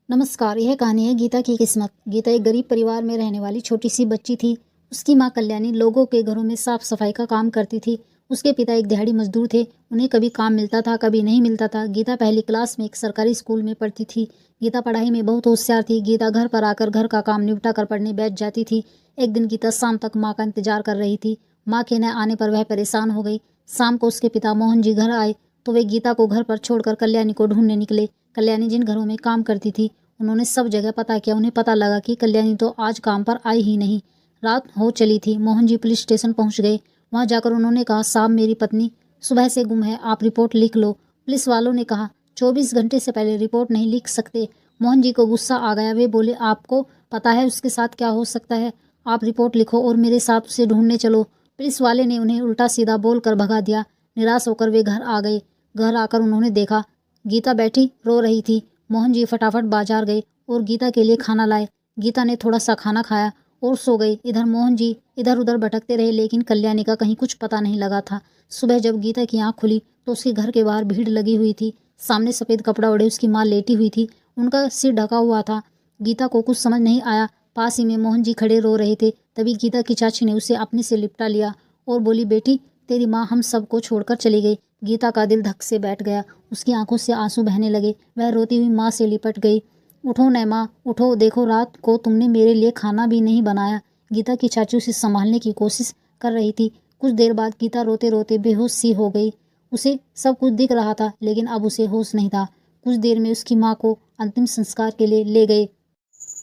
नमस्कार। यह कहानी है गीता की किस्मत। गीता एक गरीब परिवार में रहने वाली छोटी सी बच्ची थी। उसकी माँ कल्याणी लोगों के घरों में साफ सफाई का काम करती थी। उसके पिता एक दिहाड़ी मजदूर थे। उन्हें कभी काम मिलता था, कभी नहीं मिलता था। गीता पहली क्लास में एक सरकारी स्कूल में पढ़ती थी। गीता पढ़ाई में बहुत होशियार थी। गीता घर पर आकर घर का काम निपटा कर पढ़ने बैठ जाती थी। एक दिन गीता शाम तक माँ का इंतजार कर रही थी। माँ के न आने पर वह परेशान हो गई। शाम को उसके पिता मोहन जी घर आए तो वे गीता को घर पर छोड़कर कल्याणी को ढूंढने निकले। कल्याणी जिन घरों में काम करती थी उन्होंने सब जगह पता किया। उन्हें पता लगा कि कल्याणी तो आज काम पर आई ही नहीं। रात हो चली थी। मोहन जी पुलिस स्टेशन पहुंच गए। वहां जाकर उन्होंने कहा, साहब मेरी पत्नी सुबह से गुम है, आप रिपोर्ट लिख लो। पुलिस वालों ने कहा 24 घंटे से पहले रिपोर्ट नहीं लिख सकते। मोहन जी को गुस्सा आ गया। वे बोले, आपको पता है उसके साथ क्या हो सकता है? आप रिपोर्ट लिखो और मेरे साथ उसे ढूंढने चलो। पुलिस वाले ने उन्हें उल्टा सीधा बोलकर भगा दिया। निराश होकर वे घर आ गए। घर आकर उन्होंने देखा गीता बैठी रो रही थी। मोहन जी फटाफट बाजार गए और गीता के लिए खाना लाए। गीता ने थोड़ा सा खाना खाया और सो गई। इधर मोहन जी इधर उधर भटकते रहे, लेकिन कल्याणी का कहीं कुछ पता नहीं लगा था। सुबह जब गीता की आंख खुली तो उसके घर के बाहर भीड़ लगी हुई थी। सामने सफ़ेद कपड़ा ओढ़े उसकी माँ लेटी हुई थी। उनका सिर ढका हुआ था। गीता को कुछ समझ नहीं आया। पास ही में मोहन जी खड़े रो रहे थे। तभी गीता की चाची ने उसे अपने से लिपटा लिया और बोली, बेटी तेरी माँ हम सबको छोड़कर चली गई। गीता का दिल धक से बैठ गया। उसकी आंखों से आंसू बहने लगे। वह रोती हुई माँ से लिपट गई। उठो नैमा, उठो, देखो रात को तुमने मेरे लिए खाना भी नहीं बनाया। गीता की चाची उसे संभालने की कोशिश कर रही थी। कुछ देर बाद गीता रोते रोते बेहोश सी हो गई। उसे सब कुछ दिख रहा था, लेकिन अब उसे होश नहीं था। कुछ देर में उसकी माँ को अंतिम संस्कार के लिए ले गए।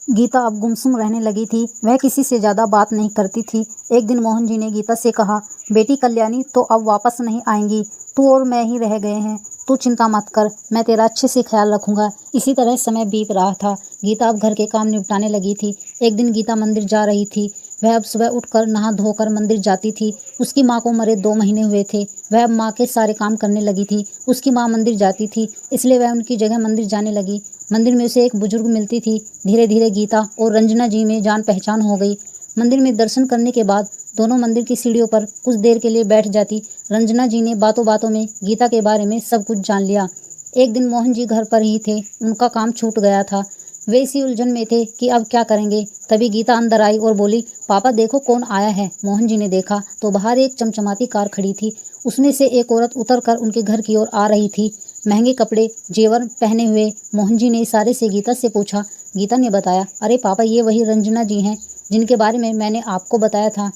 गीता अब गुमसुम रहने लगी थी। वह किसी से ज़्यादा बात नहीं करती थी। एक दिन मोहन जी ने गीता से कहा, बेटी कल्याणी तो अब वापस नहीं आएंगी। तू और मैं ही रह गए हैं। तू चिंता मत कर, मैं तेरा अच्छे से ख्याल रखूंगा। इसी तरह समय बीत रहा था। गीता अब घर के काम निपटाने लगी थी। एक दिन गीता मंदिर जा रही थी। वह अब सुबह उठकर नहा धोकर मंदिर जाती थी। उसकी माँ को मरे 2 महीने हुए थे। वह अब माँ के सारे काम करने लगी थी। उसकी माँ मंदिर जाती थी, इसलिए वह उनकी जगह मंदिर जाने लगी। मंदिर में उसे एक बुजुर्ग मिलती थी। धीरे धीरे गीता और रंजना जी में जान पहचान हो गई। मंदिर में दर्शन करने के बाद दोनों मंदिर की सीढ़ियों पर कुछ देर के लिए बैठ जाती। रंजना जी ने बातों बातों में गीता के बारे में सब कुछ जान लिया। एक दिन मोहन जी घर पर ही थे। उनका काम छूट गया था। वे इसी उलझन में थे कि अब क्या करेंगे। तभी गीता अंदर आई और बोली, पापा देखो कौन आया है। मोहन जी ने देखा तो बाहर एक चमचमाती कार खड़ी थी। उसमें से एक औरत उतरकर उनके घर की ओर आ रही थी। महंगे कपड़े जेवर पहने हुए। मोहन जी ने इशारे से गीता से पूछा। गीता ने बताया, अरे पापा ये वही रंजना जी हैं जिनके बारे में मैंने आपको बताया था।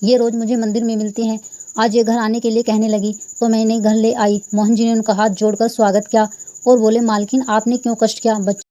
ये रोज मुझे मंदिर में मिलती हैं। आज ये घर आने के लिए कहने लगी तो मैं इन्हें घर ले आई। मोहन जी ने उनका हाथ जोड़कर स्वागत किया और बोले, मालकिन आपने क्यों कष्ट किया?